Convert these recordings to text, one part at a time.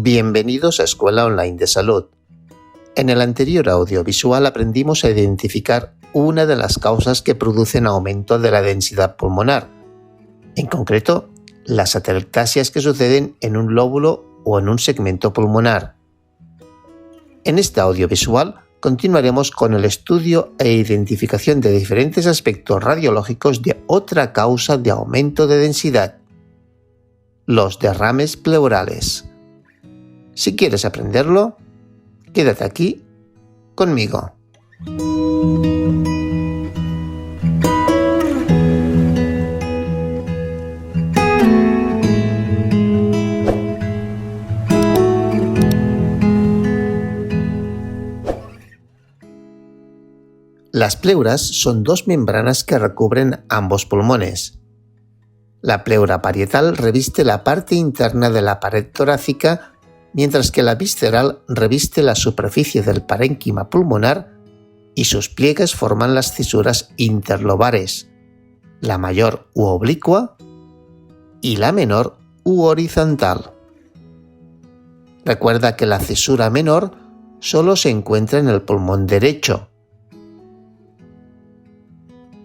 Bienvenidos a Escuela Online de Salud. En el anterior audiovisual aprendimos a identificar una de las causas que producen aumento de la densidad pulmonar, en concreto, las atelectasias que suceden en un lóbulo o en un segmento pulmonar. En este audiovisual continuaremos con el estudio e identificación de diferentes aspectos radiológicos de otra causa de aumento de densidad, los derrames pleurales. Si quieres aprenderlo, quédate aquí conmigo. Las pleuras son dos membranas que recubren ambos pulmones. La pleura parietal reviste la parte interna de la pared torácica, mientras que la visceral reviste la superficie del parénquima pulmonar y sus pliegues forman las cisuras interlobares, la mayor u oblicua y la menor u horizontal. Recuerda que la cisura menor solo se encuentra en el pulmón derecho.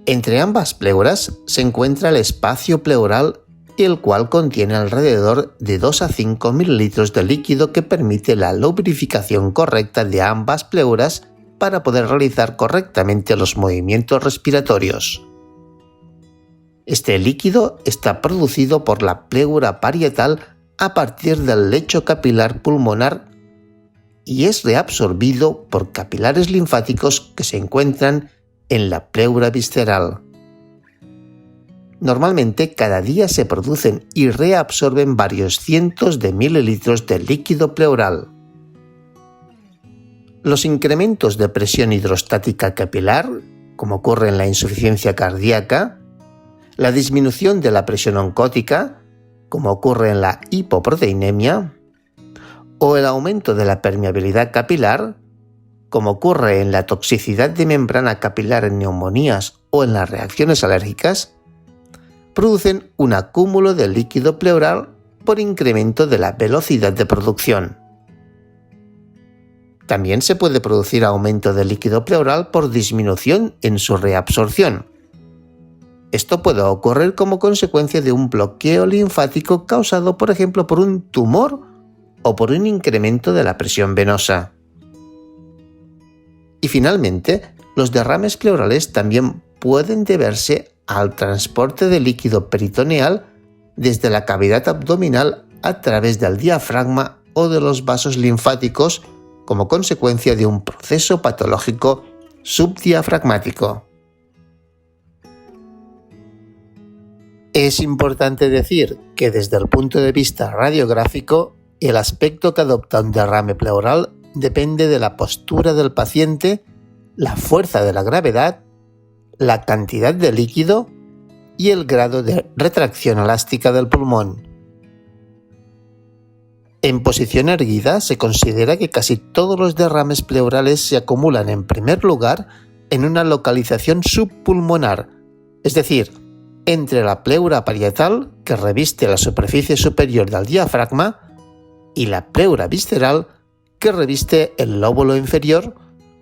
Entre ambas pleuras se encuentra el espacio pleural, el cual contiene alrededor de 2 a 5 mililitros de líquido que permite la lubrificación correcta de ambas pleuras para poder realizar correctamente los movimientos respiratorios. Este líquido está producido por la pleura parietal a partir del lecho capilar pulmonar y es reabsorbido por capilares linfáticos que se encuentran en la pleura visceral. Normalmente cada día se producen y reabsorben varios cientos de mililitros de líquido pleural. Los incrementos de presión hidrostática capilar, como ocurre en la insuficiencia cardíaca, la disminución de la presión oncótica, como ocurre en la hipoproteinemia, o el aumento de la permeabilidad capilar, como ocurre en la toxicidad de membrana capilar en neumonías o en las reacciones alérgicas, producen un acúmulo de líquido pleural por incremento de la velocidad de producción. También se puede producir aumento de líquido pleural por disminución en su reabsorción. Esto puede ocurrir como consecuencia de un bloqueo linfático causado, por ejemplo, por un tumor o por un incremento de la presión venosa. Y finalmente, los derrames pleurales también pueden deberse al transporte de líquido peritoneal desde la cavidad abdominal a través del diafragma o de los vasos linfáticos como consecuencia de un proceso patológico subdiafragmático. Es importante decir que desde el punto de vista radiográfico, el aspecto que adopta un derrame pleural depende de la postura del paciente, la fuerza de la gravedad, la cantidad de líquido y el grado de retracción elástica del pulmón. En posición erguida se considera que casi todos los derrames pleurales se acumulan en primer lugar en una localización subpulmonar, es decir, entre la pleura parietal, que reviste la superficie superior del diafragma, y la pleura visceral, que reviste el lóbulo inferior,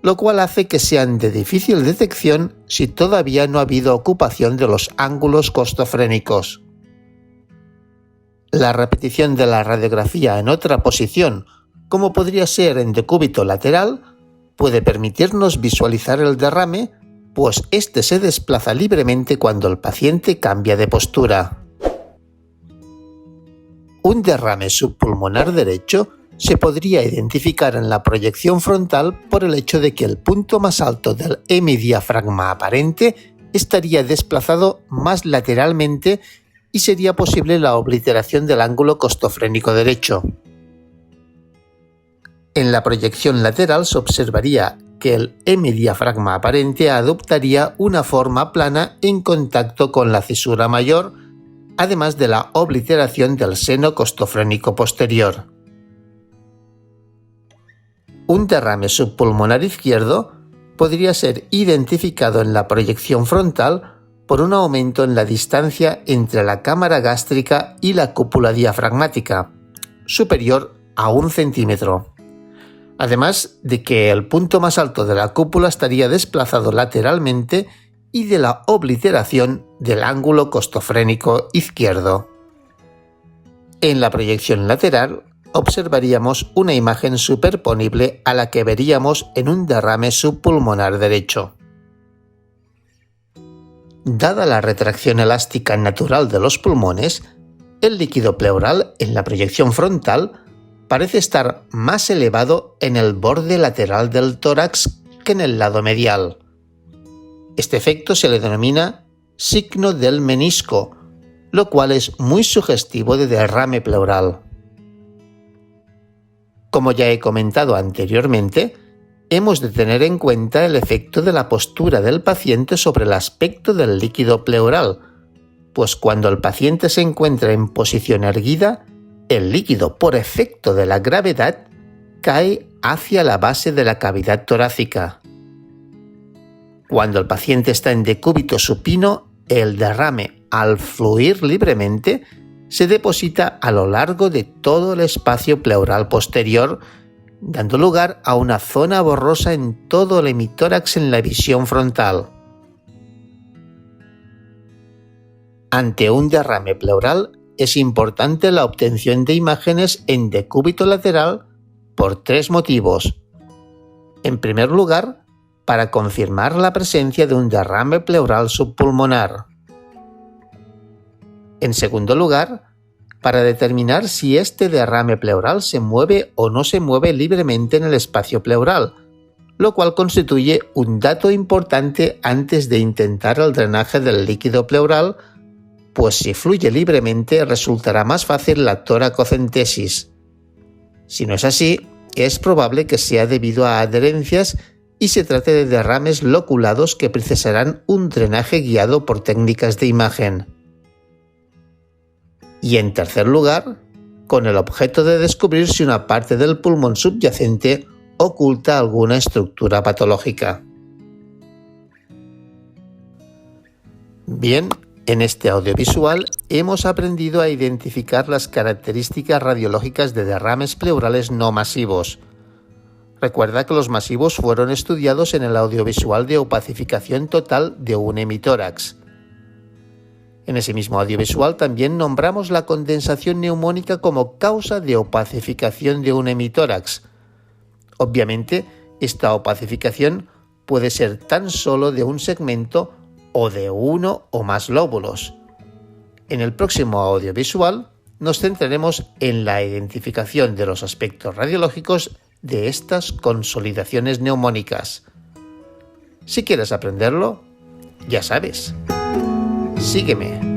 lo cual hace que sean de difícil detección si todavía no ha habido ocupación de los ángulos costofrénicos. La repetición de la radiografía en otra posición, como podría ser en decúbito lateral, puede permitirnos visualizar el derrame, pues éste se desplaza libremente cuando el paciente cambia de postura. Un derrame subpulmonar derecho se podría identificar en la proyección frontal por el hecho de que el punto más alto del hemidiafragma aparente estaría desplazado más lateralmente y sería posible la obliteración del ángulo costofrénico derecho. En la proyección lateral se observaría que el hemidiafragma aparente adoptaría una forma plana en contacto con la cisura mayor, además de la obliteración del seno costofrénico posterior. Un derrame subpulmonar izquierdo podría ser identificado en la proyección frontal por un aumento en la distancia entre la cámara gástrica y la cúpula diafragmática, superior a 1 centímetro. Además de que el punto más alto de la cúpula estaría desplazado lateralmente y de la obliteración del ángulo costofrénico izquierdo. En la proyección lateral observaríamos una imagen superponible a la que veríamos en un derrame subpulmonar derecho. Dada la retracción elástica natural de los pulmones, el líquido pleural en la proyección frontal parece estar más elevado en el borde lateral del tórax que en el lado medial. Este efecto se le denomina signo del menisco, lo cual es muy sugestivo de derrame pleural. Como ya he comentado anteriormente, hemos de tener en cuenta el efecto de la postura del paciente sobre el aspecto del líquido pleural, pues cuando el paciente se encuentra en posición erguida, el líquido, por efecto de la gravedad, cae hacia la base de la cavidad torácica. Cuando el paciente está en decúbito supino, el derrame, al fluir libremente, se deposita a lo largo de todo el espacio pleural posterior, dando lugar a una zona borrosa en todo el hemitórax en la visión frontal. Ante un derrame pleural, es importante la obtención de imágenes en decúbito lateral por 3 motivos. En primer lugar, para confirmar la presencia de un derrame pleural subpulmonar. En segundo lugar, para determinar si este derrame pleural se mueve o no se mueve libremente en el espacio pleural, lo cual constituye un dato importante antes de intentar el drenaje del líquido pleural, pues si fluye libremente resultará más fácil la toracocentesis. Si no es así, es probable que sea debido a adherencias y se trate de derrames loculados que precisarán un drenaje guiado por técnicas de imagen. Y en tercer lugar, con el objeto de descubrir si una parte del pulmón subyacente oculta alguna estructura patológica. Bien, en este audiovisual hemos aprendido a identificar las características radiológicas de derrames pleurales no masivos. Recuerda que los masivos fueron estudiados en el audiovisual de opacificación total de un hemitórax. En ese mismo audiovisual también nombramos la condensación neumónica como causa de opacificación de un hemitórax. Obviamente, esta opacificación puede ser tan solo de un segmento o de uno o más lóbulos. En el próximo audiovisual nos centraremos en la identificación de los aspectos radiológicos de estas consolidaciones neumónicas. Si quieres aprenderlo, ya sabes. Sígueme.